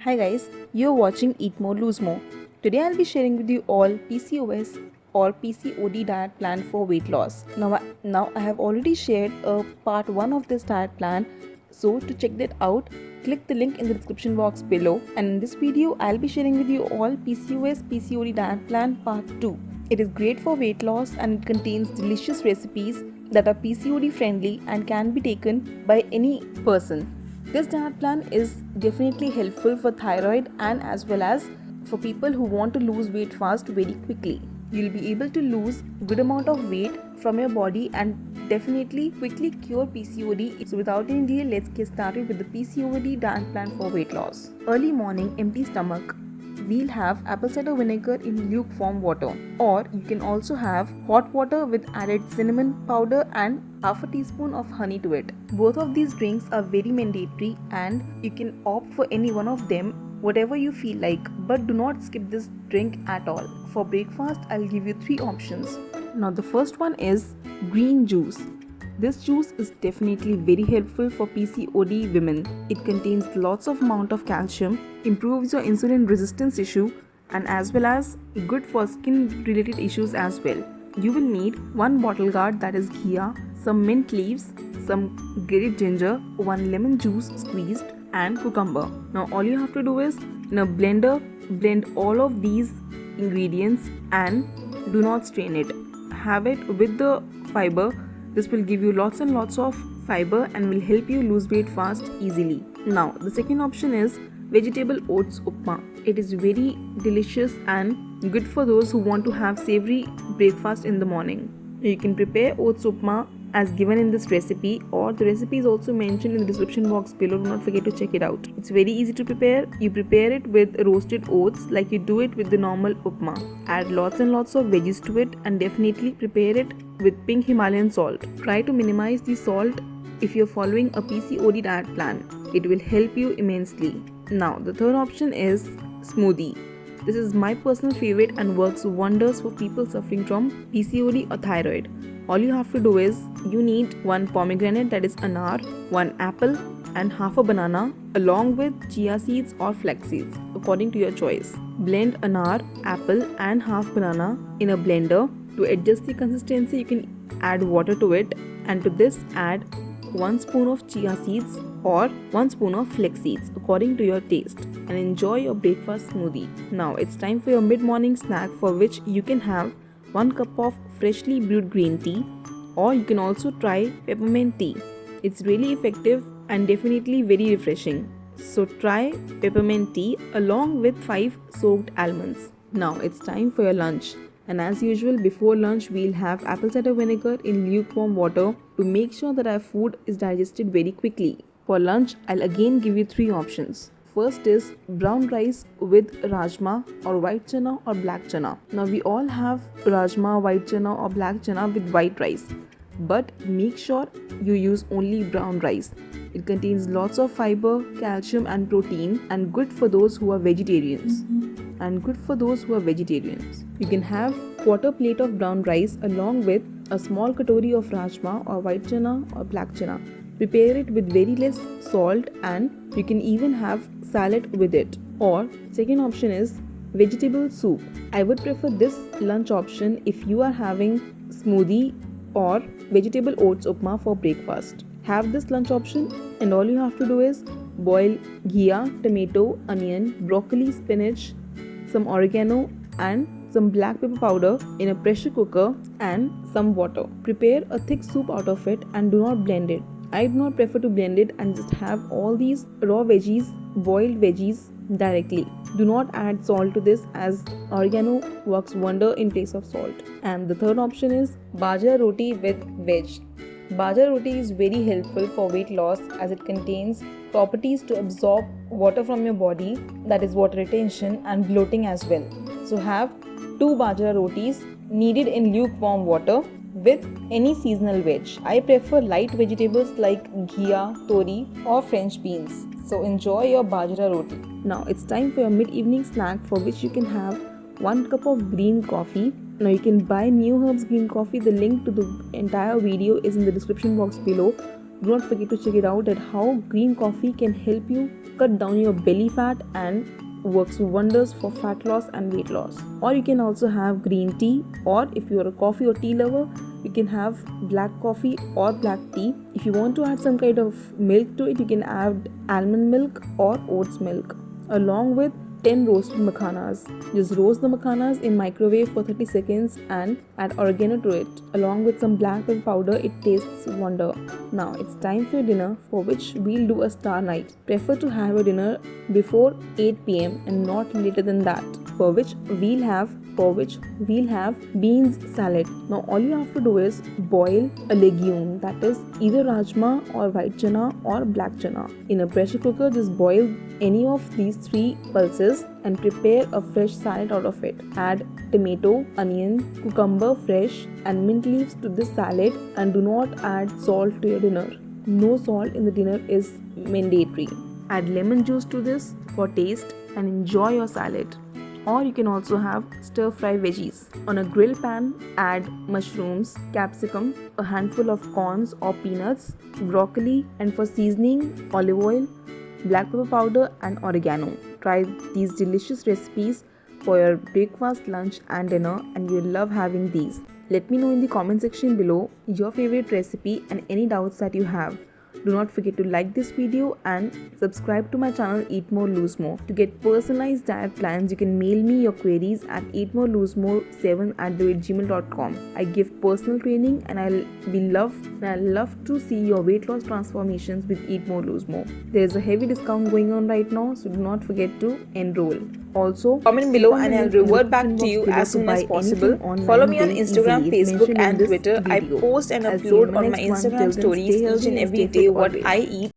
Hi guys, you're watching Eat More Lose More. Today I'll be sharing with you all PCOS or PCOD diet plan for weight loss. Now I have already shared a part 1 of this diet plan. So to check that out, click the link in the description box below, and in this video I'll be sharing with you all PCOS PCOD diet plan part 2. It is great for weight loss and it contains delicious recipes that are PCOD friendly and can be taken by any person. This diet plan is definitely helpful for thyroid and as well as for people who want to lose weight fast very quickly. You'll be able to lose good amount of weight from your body and definitely quickly cure PCOD. So without any delay, let's get started with the PCOD diet plan for weight loss. Early morning, empty stomach. We'll have apple cider vinegar in lukewarm water, or you can also have hot water with added cinnamon powder and half a teaspoon of honey to it. Both of these drinks are very mandatory and you can opt for any one of them, whatever you feel like, but do not skip this drink at all. For breakfast, I'll give you 3 options. Now the first one is green juice. This juice is definitely very helpful for PCOD women. It contains lots of amount of calcium, improves your insulin resistance issue, and as well as good for skin related issues as well. You will need 1 bottle gourd, that is ghee, some mint leaves, some grated ginger, 1 lemon juice squeezed, and cucumber. Now all you have to do is in a blender blend all of these ingredients and do not strain it. Have it with the fiber. This will give you lots and lots of fiber and will help you lose weight fast easily. Now the second option is vegetable oats upma. It is very delicious and good for those who want to have savory breakfast in the morning. You can prepare oats upma as given in this recipe, or the recipe is also mentioned in the description box below. Do not forget to check it out. It's very easy to prepare. You prepare it with roasted oats like you do it with the normal upma. Add lots and lots of veggies to it and definitely prepare it with pink Himalayan salt. Try to minimize the salt if you're following a PCOD diet plan. It will help you immensely. Now the third option is smoothie. This is my personal favorite and works wonders for people suffering from PCOD or thyroid. All you have to do is you need 1 pomegranate, that is anar, 1 apple and half a banana along with chia seeds or flax seeds according to your choice. Blend anar, apple and half banana in a blender. To adjust the consistency, you can add water to it, and to this add 1 spoon of chia seeds or 1 spoon of flax seeds according to your taste, and enjoy your breakfast smoothie. Now it's time for your mid-morning snack, for which you can have 1 cup of freshly brewed green tea, or you can also try peppermint tea. It's really effective and definitely very refreshing. So try peppermint tea along with 5 soaked almonds. Now it's time for your lunch. And as usual, before lunch we'll have apple cider vinegar in lukewarm water to make sure that our food is digested very quickly. For lunch, I'll again give you 3 options. First is brown rice with rajma or white chana or black chana. Now we all have rajma, white chana or black chana with white rice, but make sure you use only brown rice. It contains lots of fiber, calcium and protein, and good for those who are vegetarians. You can have quarter plate of brown rice along with a small katori of rajma or white chana or black chana. Prepare it with very less salt and you can even have salad with it. Or second option is vegetable soup. I would prefer this lunch option if you are having smoothie or vegetable oats upma for breakfast. Have this lunch option and all you have to do is boil ghee, tomato, onion, broccoli, spinach, some oregano and some black pepper powder in a pressure cooker and some water. Prepare a thick soup out of it and do not blend it. I do not prefer to blend it and just have all these raw veggies, boiled veggies directly. Do not add salt to this, as oregano works wonder in place of salt. And the third option is bajra roti with veg. Bajra roti is very helpful for weight loss as it contains properties to absorb water from your body, that is water retention and bloating as well. So have 2 bajra rotis kneaded in lukewarm water with any seasonal veg. I prefer light vegetables like ghee, tori or French beans. So enjoy your bajra roti. Now it's time for your mid-evening snack, for which you can have 1 cup of green coffee. Now you can buy New Herbs green coffee. The link to the entire video is in the description box below. Do not forget to check it out at how green coffee can help you cut down your belly fat and works wonders for fat loss and weight loss. Or you can also have green tea, or if you are a coffee or tea lover, you can have black coffee or black tea. If you want to add some kind of milk to it, you can add almond milk or oats milk along with 10 roasted makhanas. Just roast the makhanas in microwave for 30 seconds and add oregano to it. Along with some black pepper powder, it tastes wonder. Now it's time for dinner, for which we'll do a star night. Prefer to have your dinner before 8 pm and not later than that. For which we'll have beans salad. Now all you have to do is boil a legume, that is either rajma or white chana or black chana. In a pressure cooker, just boil any of these three pulses and prepare a fresh salad out of it. Add tomato, onion, cucumber fresh and mint leaves to this salad, and do not add salt to your dinner. No salt in the dinner is mandatory. Add lemon juice to this for taste and enjoy your salad. Or you can also have stir fry veggies. On a grill pan, add mushrooms, capsicum, a handful of corns or peanuts, broccoli, and for seasoning, olive oil, black pepper powder, and oregano. Try these delicious recipes for your breakfast, lunch, and dinner, and you'll love having these. Let me know in the comment section below your favorite recipe and any doubts that you have. Do not forget to like this video and subscribe to my channel Eat More Lose More. To get personalized diet plans, you can mail me your queries at eatmoreloosemore7@gmail.com. I give personal training and I love to see your weight loss transformations with Eat More Lose More. There is a heavy discount going on right now, so do not forget to enroll. Also, Comment below and I'll revert back to you as soon as possible. Follow me on Instagram, Facebook and Twitter. I post and upload on my Instagram stories each and every day what I eat.